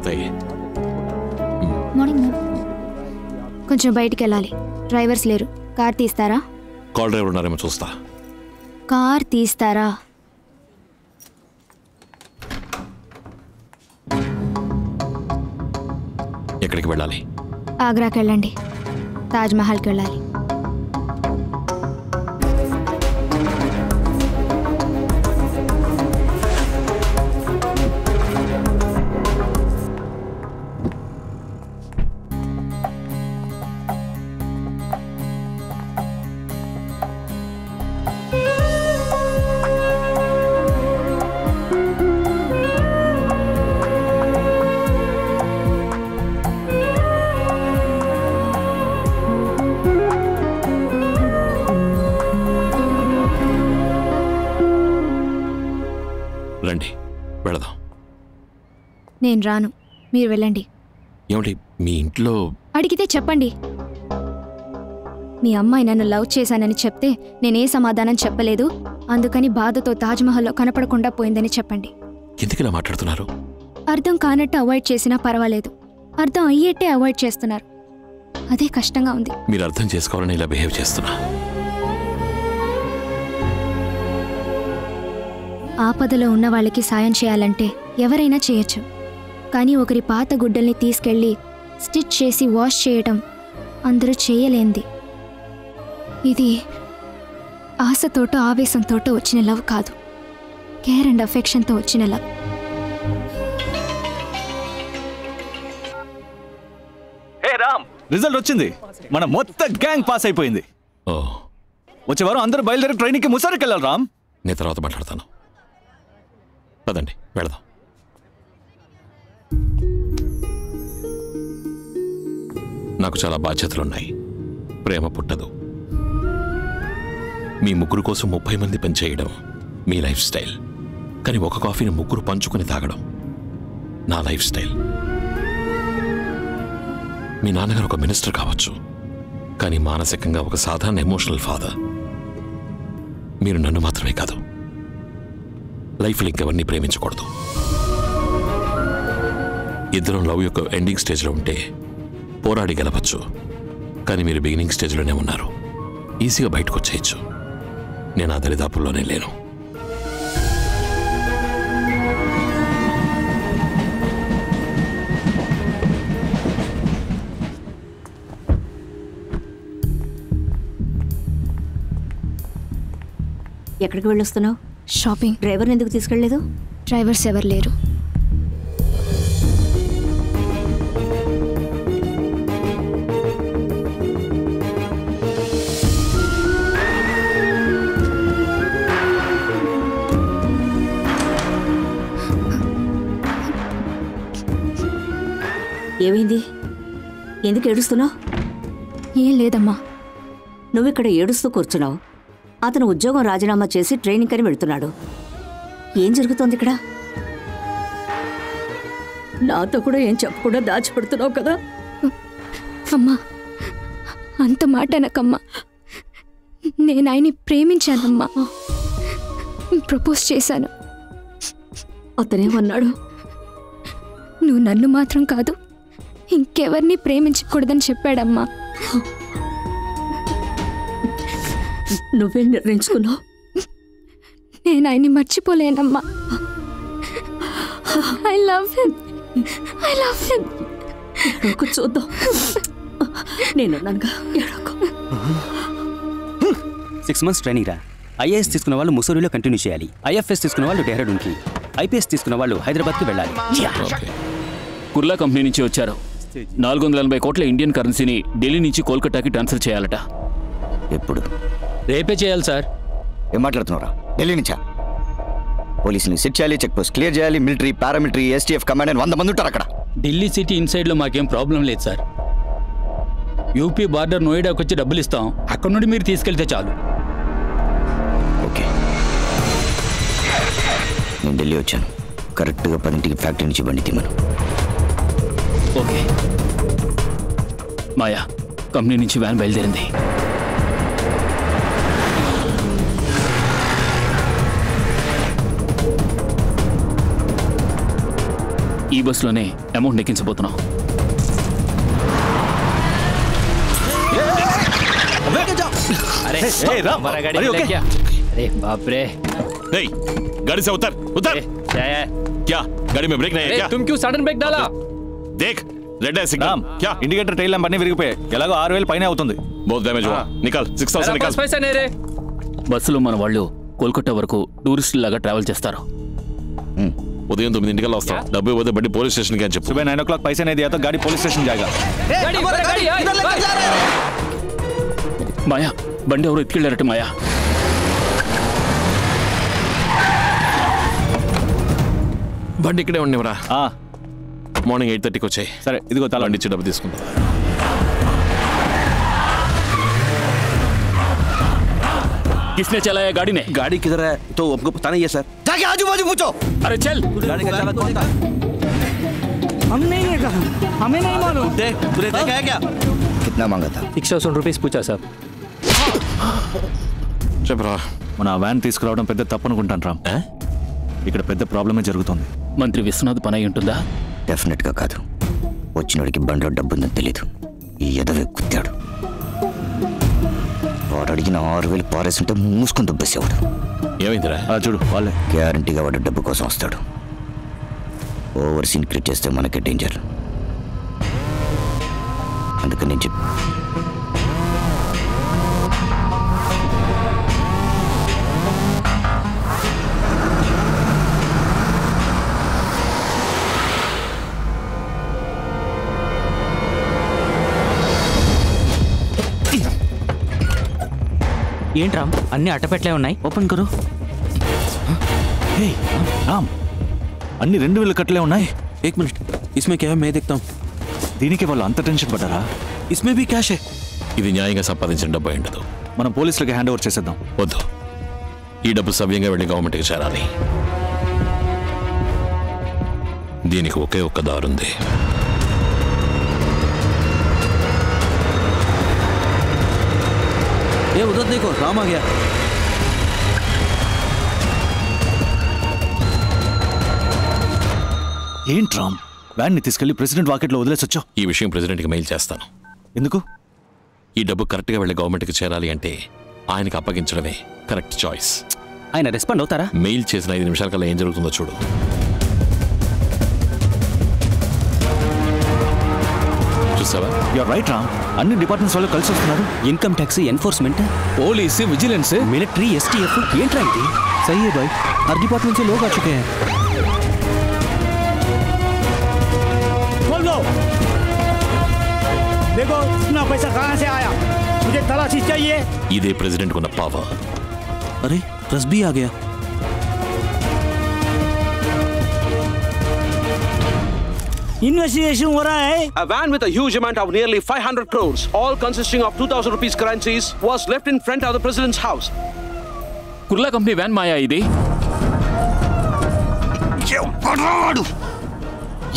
అయిపోతాయి. మార్నింగ్ కొంచెం బయటికి వెళ్ళాలి. డ్రైవర్స్ లేరు. కార్ తీస్తారా? కాల్ డ్రైవర్ ఉన్నారేమో చూస్తా. కార్ తీస్తారా? ఎక్కడికి వెళ్ళాలి? ఆగ్రాకి వెళ్ళండి. తాజ్మహల్కి వెళ్ళాలి. రండి వెళదాం. నేను రాను, మీరు వెళ్ళండి. ఏమిటి మీ ఇంట్లో? అడిగితే చెప్పండి. మీ అమ్మాయి నన్ను లవ్ చేశానని చెప్తే నేనే సమాధానం చెప్పలేదు, అందుకని బాధతో తాజ్మహల్లో కనపడకుండా పోయిందని చెప్పండి. ఎందుకు ఇలా మాట్లాడుతున్నారు? అర్థం కానట్టు అవాయిడ్ చేసినా పర్వాలేదు, అర్థం అయ్యేట్టే అవాయిడ్ చేస్తున్నారు. అదే కష్టంగా ఉంది. మీరు అర్థం చేసుకోవాలని ఇలా బిహేవ్ చేస్తున్నా. ఆపదలో ఉన్న వాళ్ళకి సాయం చేయాలంటే ఎవరైనా చేయొచ్చు, కానీ ఒకరి పాత గుడ్డల్ని తీసుకెళ్ళి స్టిచ్ చేసి వాష్ చేయటం అందరూ చేయలేంది. ఇది ఆశతోటో ఆవేశంతోటో వచ్చిన లవ్ కాదు, కేర్ అండ్ అఫెక్షన్తో వచ్చిన లవ్. హే రామ్, రిజల్ట్ వచ్చింది. మన మొత్తం గ్యాంగ్ పాస్ అయిపోయింది. వచ్చే వారం అందరూ బయలుదేరి ట్రైనింగ్కి ముసారికి వెళ్ళాలి. రామ్, నేను తర్వాత మాట్లాడతాను. పదండి వెళదాం. నాకు చాలా బాధ్యతలున్నాయి. ప్రేమ పుట్టదు. మీ ముగ్గురు కోసం 30 మంది పనిచేయడం మీ లైఫ్ స్టైల్, కానీ ఒక కాఫీని ముగ్గురు పంచుకుని తాగడం నా లైఫ్ స్టైల్. మీ నాన్నగారు ఒక మినిస్టర్ కావచ్చు, కానీ మానసికంగా ఒక సాధారణ ఎమోషనల్ ఫాదర్. మీరు నన్ను మాత్రమే కాదు, లైఫ్లో ఇంకెవరిని ప్రేమించకూడదు. ఇద్దరం లవ్ యొక్క ఎండింగ్ స్టేజ్లో ఉంటే పోరాడి గెలవచ్చు, కానీ మీరు బిగినింగ్ స్టేజ్లోనే ఉన్నారు. ఈజీగా బయటకు వచ్చేయచ్చు. నేను ఆ దరిదాపుల్లోనే లేను. ఎక్కడికి వెళ్ళొస్తున్నావు? షాపింగ్. డ్రైవర్ని ఎందుకు తీసుకెళ్ళలేదు? డ్రైవర్స్ ఎవరు లేరు. ఏమైంది? ఎందుకు ఏడుస్తున్నావు? ఏం లేదమ్మా. నువ్వు ఇక్కడ ఏడుస్తూ కూర్చున్నావు. అతను ఉద్యోగం రాజీనామా చేసి ట్రైనింగ్ అని వెళ్తున్నాడు. ఏం జరుగుతోంది ఇక్కడ? నాతో కూడా ఏం చెప్పకుండా దాచిపెడుతున్నావు కదా? అమ్మా, అంత మాట అనకమ్మా. నేను ఆయన్ని ప్రేమించానమ్మా, ప్రపోజ్ చేశాను. అతనేమన్నాడు? నువ్వు నన్ను మాత్రం కాదు, ఇంకెవరిని ప్రేమించకూడదని చెప్పాడమ్మా. నువ్వేం నిర్ణయించుకున్నావు? నేను ఆయన్ని మర్చిపోలేనమ్మా. I love him, I love him. చూద్దాం. నేనున్నానుగా, 6 months ట్రైనింగ్ రా. ఐఏఎస్ తీసుకున్న వాళ్ళు ముసూరిలో కంటిన్యూ చేయాలి. ఐఎఫ్ఎస్ తీసుకున్న వాళ్ళు డెహ్రాడూన్కి, ఐపీఎస్ తీసుకున్న వాళ్ళు హైదరాబాద్కి వెళ్ళాలి. కుర్లా కంపెనీ నుంచి వచ్చారు. 480 కోట్ల ఇండియన్ కరెన్సీని ఢిల్లీ నుంచి కోల్కతాకి ట్రాన్స్ఫర్ చేయాలట. ఎప్పుడు? రేపే చేయాలి సార్. ఏం మాట్లాడుతున్నారా? ఢిల్లీ నుంచా? పోలీసుని సెట్ చేయాలి, చెక్ పోస్ట్ క్లియర్ చేయాలి, మిలిటరీ, పారామిలిటరీ, ఎస్టీఎఫ్ కమాండ్ అని 100 మంది ఉంటారు అక్కడ. ఢిల్లీ సిటీ ఇన్సైడ్లో మాకేం ప్రాబ్లం లేదు సార్. యూపీ బార్డర్ నోయిడాకి వచ్చి డబ్బులు ఇస్తాం, అక్కడ నుండి మీరు తీసుకెళ్తే చాలు. ఓకే, నేను ఢిల్లీ వచ్చాను. కరెక్ట్గా 10ంటికి ఫ్యాక్టరీ నుంచి బండి తీమను. ఓకే. మాయా, కంపెనీ నుంచి వ్యాన్ బయలుదేరింది. ఈ బస్సులోనే అమౌంట్ నెక్కించబోతున్నాం. गाड़ी से उतर उतर। क्या गाड़ी में ब्रेक नहीं है क्या? तुम क्यों सडन ब्रेक डाला? देख रेड है सिग्नल। क्या ఇండికేటర్ టైల్ ల్యాంప్ అన్ని విరిగిపోయాయి. ఎలాగో 6000 పైనే అవుతుంది. बहुत डैमेज हुआ। निकाल 6000 निकाल। पैसा नहीं रे। బస్సులో మన వాళ్ళు కోల్కతా వరకు టూరిస్ట్ లాగా ట్రావెల్ చేస్తారు. ఉదయం 9 వస్తాం. డబ్బు ఇవ్వదే బండి పోలీస్ స్టేషన్ కి అని చెప్పు. सुबह 9 o'clock पैसा नहीं दिया तो गाड़ी पुलिस स्टेशन जाएगा। మాయా బండి ఎవరు ఎత్తుకెళ్ళారట మాయా. బండి ఇక్కడే ఉండేవరా. మార్నింగ్ 8:30కి వచ్చాయి. సరే ఇదిగో తల బండి ఇచ్చి డబ్బు తీసుకుంటా. किसने चलाया गाड़ी ने? गाड़ी किधर है तो आपको पता नहीं है सर। जाके आजू बाजू पूछो। अरे चल। गाड़ी का चालक कौन था? हम नहीं है कहा, हमें नहीं मालूम। तूने देखा है क्या? कितना मांगा था? 100 रुपीस पूछा साहब। చెప్పరా. మన వ్యాన్ తీసుకురావడం పెద్ద తప్పు అనుకుంటాను రామ్. ఇక్కడ పెద్ద ప్రాబ్లమే జరుగుతుంది. మంత్రి విశ్వనాథ్ పని అయి ఉంటుందా? డెఫినెట్ గా కాదు. వచ్చినోడికి బండిలో డబ్బు ఉందని తెలియదు. ఈ ఎదవే కుత్తాడు. వాడు అడిగిన 6000 పారేస్తుంటే మూసుకొని దుబ్బేసేవాడు. ఏమైందిరా? చూడు వాళ్ళే. గ్యారంటీగా వాడు డబ్బు కోసం వస్తాడు. ఓవర్ సీన్ క్రియేట్ చేస్తే మనకే డేంజర్. అందుకని నేను చెప్పి ఏంట్రా అన్ని అట్టపెట్లే ఉన్నాయి, ఓపెన్ కరు. రామ్ అన్ని 2000 కట్లే ఉన్నాయి. एक मिनट इसमें क्या है मैं देखता हूँ. దీనికి వాళ్ళు అంత టెన్షన్ పడ్డారా? इसमें भी कैश है. ఇది న్యాయంగా సంపాదించిన డబ్బు అయి ఉండదు. మనం పోలీసులకి హ్యాండ్ ఓవర్ చేసేద్దాం. వద్దు. ఈ డబ్బు సవ్యంగా వెళ్ళి గవర్నమెంట్కి చేరాలి. దీనికి ఒకే ఒక్క దారుంది. ये उधर देखो राम आ गया. ఏంటి రామ్ వ్యాన్ ని తీసుకెళ్లి ప్రెసిడెంట్ వాకెట్లో వదిలేసొచ్చా? ఈ విషయం ప్రెసిడెంట్కి మెయిల్ చేస్తాను. ఎందుకు? ఈ డబ్బు కరెక్ట్గా వెళ్ళి గవర్నమెంట్కి చేరాలి అంటే ఆయనకి అప్పగించడమే కరెక్ట్ చాయిస్. ఆయన రెస్పాండ్ అవుతారా? మెయిల్ చేసిన 5 నిమిషాల కల్లా ఏం జరుగుతుందో చూడు. చూసావా? You're right Ram. అన్ని డిపార్ట్మెంట్స్ వాళ్ళు కలిసి వస్తున్నారు. Income tax, enforcement, police, vigilance, military, STF ఏంట్రా ఇది? सही है भाई. हर डिपार्टमेंट से लोग आ चुके हैं. खोल दो, देखो इतना पैसा कहाँ से आया, मुझे तलाशी चाहिए. ఇదే ప్రెసిడెంట్ ఉన్న పవర్. अरे प्रेस भी आ गया. इन्वेस्टिगेशन हो रहा है. A van with a huge amount of nearly 500 crores, all consisting of 2000 rupees currencies, was left in front of the president's house. Kurla company van మాయా ఇది. ఎవడాడు?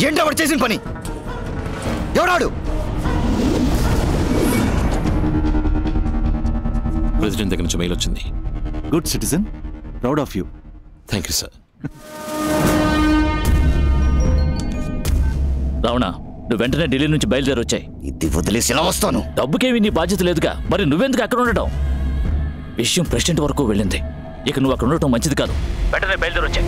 ఏంటవాడు చేసిన పని? ఎవడాడు? ప్రెసిడెంట్ దగ్గర నుంచి మెయిల్ వచ్చింది. Good citizen, proud of you. Thank you sir. Ravana, నువ్వు వెంటనే ఢిల్లీ నుంచి బయలుదేరి వచ్చాయి. ఇది వదిలేసి ఎలా వస్తాను? డబ్బుకేమి నీ బాధ్యత లేదుగా, మరి నువ్వెందుకు అక్కడ ఉండటం? విషయం ప్రెసిడెంట్ వరకు వెళ్ళింది. ఇక నువ్వు అక్కడ ఉండటం మంచిది కాదు. వెంటనే బయలుదేరి వచ్చాయి.